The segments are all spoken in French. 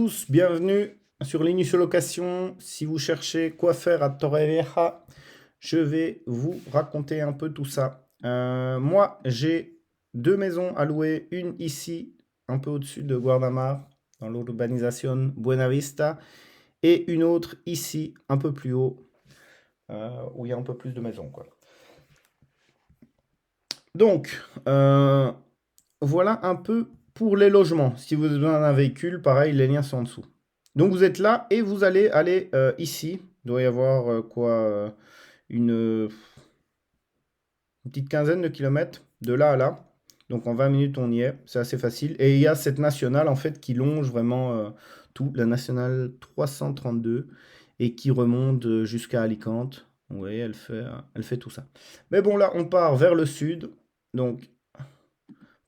Tous, bienvenue sur Linus Location. Si vous cherchez quoi faire à Torrevieja, je vais vous raconter un peu tout ça. Moi, j'ai deux maisons à louer, une ici, un peu au-dessus de Guardamar, dans l'urbanisation Buenavista, et une autre ici, un peu plus haut, où il y a un peu plus de maisons, quoi. Donc, voilà un peu pour les logements. Si vous avez besoin d'un véhicule, pareil, les liens sont en dessous. Donc vous êtes là et vous allez aller ici. Il doit y avoir une petite quinzaine de kilomètres de là à là. Donc en 20 minutes, on y est. C'est assez facile. Et il y a cette nationale en fait qui longe vraiment tout, la nationale 332 et qui remonte jusqu'à Alicante. Vous voyez, elle fait tout ça. Mais bon, là, on part vers le sud. Donc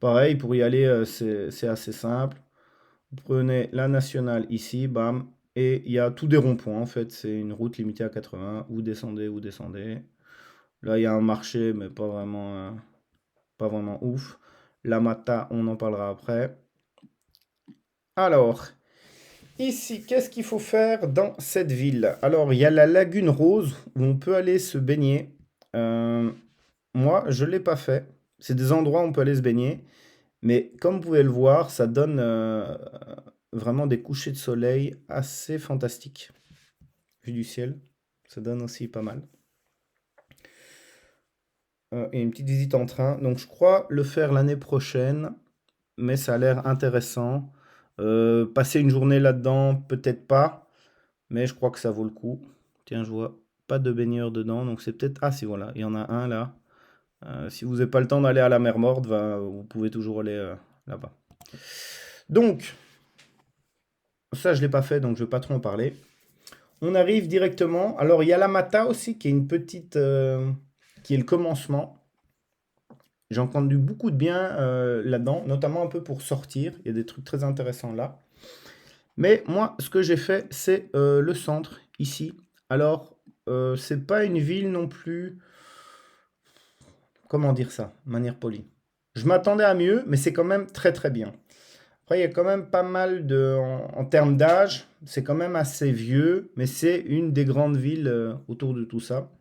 pareil, pour y aller, c'est assez simple. Vous prenez la nationale ici, bam, et il y a tous des ronds-points en fait. C'est une route limitée à 80. Vous descendez, vous descendez. Là, il y a un marché, mais pas vraiment ouf. La Mata, on en parlera après. Alors, ici, qu'est-ce qu'il faut faire dans cette ville? Alors, il y a la lagune rose où on peut aller se baigner. Euh, Moi, je ne l'ai pas fait. C'est des endroits où on peut aller se baigner. Mais comme vous pouvez le voir, ça donne vraiment des couchers de soleil assez fantastiques. Vue du ciel, ça donne aussi pas mal. Et une petite visite en train. Donc je crois le faire l'année prochaine, mais ça a l'air intéressant. Passer une journée là-dedans, peut-être pas, mais je crois que ça vaut le coup. Tiens, je vois pas de baigneur dedans, donc c'est peut-être... Ah si, voilà, il y en a un là. Si vous n'avez pas le temps d'aller à la mer Morte, vous pouvez toujours aller là-bas. Donc, ça, je ne l'ai pas fait, donc je ne vais pas trop en parler. On arrive directement. Alors, il y a la Mata aussi, qui est une petite. Qui est le commencement. J'ai entendu beaucoup de bien là-dedans, notamment un peu pour sortir. Il y a des trucs très intéressants là. Mais moi, ce que j'ai fait, c'est le centre, ici. Alors, c'est pas une ville non plus. Comment dire ça, de manière polie. Je m'attendais à mieux, mais c'est quand même très très bien. Après, il y a quand même pas mal de... En termes d'âge, c'est quand même assez vieux, mais c'est une des grandes villes autour de tout ça.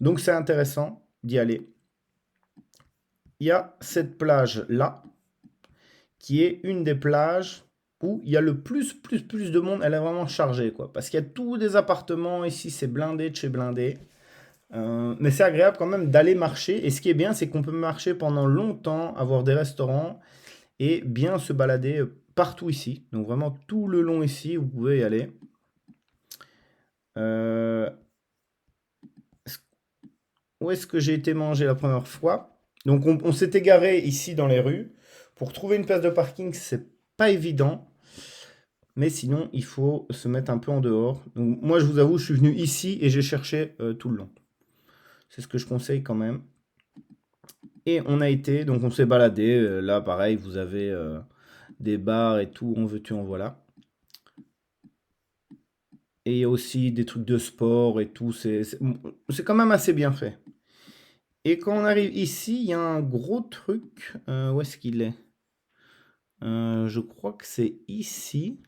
Donc c'est intéressant d'y aller. Il y a cette plage-là, qui est une des plages où il y a le plus de monde. Elle est vraiment chargée, quoi. Parce qu'il y a tous des appartements ici, c'est blindé de chez blindé. Mais c'est agréable quand même d'aller marcher. Et ce qui est bien, c'est qu'on peut marcher pendant longtemps, avoir des restaurants et bien se balader partout ici. Donc vraiment tout le long ici, vous pouvez y aller. Euh, Où est-ce que j'ai été manger la première fois? Donc on s'est égaré ici dans les rues. Pour trouver une place de parking, c'est pas évident. Mais sinon, il faut se mettre un peu en dehors. Donc moi, je vous avoue, je suis venu ici et j'ai cherché tout le long. C'est ce que je conseille quand même. Et on a été, donc on s'est baladé. Là, pareil, vous avez des bars et tout. On veut tu en voilà. Et il y a aussi des trucs de sport et tout. C'est quand même assez bien fait. Et quand on arrive ici, il y a un gros truc. Où est-ce qu'il est? Je crois que c'est ici.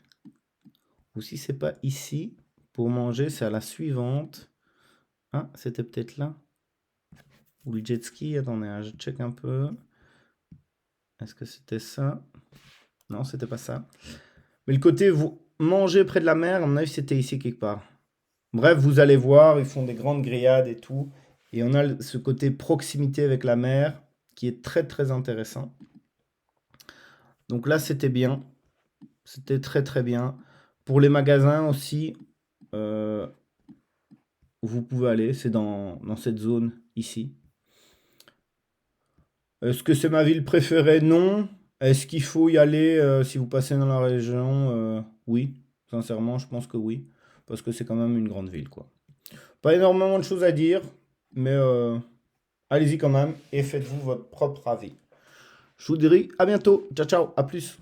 Ou si c'est pas ici. Pour manger, c'est à la suivante. Ah, c'était peut-être là. Ou le jet ski. Attendez, hein, je check un peu. Est-ce que c'était ça? Non, c'était pas ça. Mais le côté vous manger près de la mer, à mon avis, c'était ici quelque part. Bref, vous allez voir, ils font des grandes grillades et tout. Et on a ce côté proximité avec la mer qui est très très intéressant. Donc là, c'était bien. C'était très très bien. Pour les magasins aussi, euh, vous pouvez aller. C'est dans cette zone ici. Est-ce que c'est ma ville préférée? Non. Est-ce qu'il faut y aller si vous passez dans la région? Oui. Sincèrement, je pense que oui. Parce que c'est quand même une grande ville, quoi. Pas énormément de choses à dire, mais allez-y quand même et faites-vous votre propre avis. Je vous dis à bientôt. Ciao, ciao. À plus.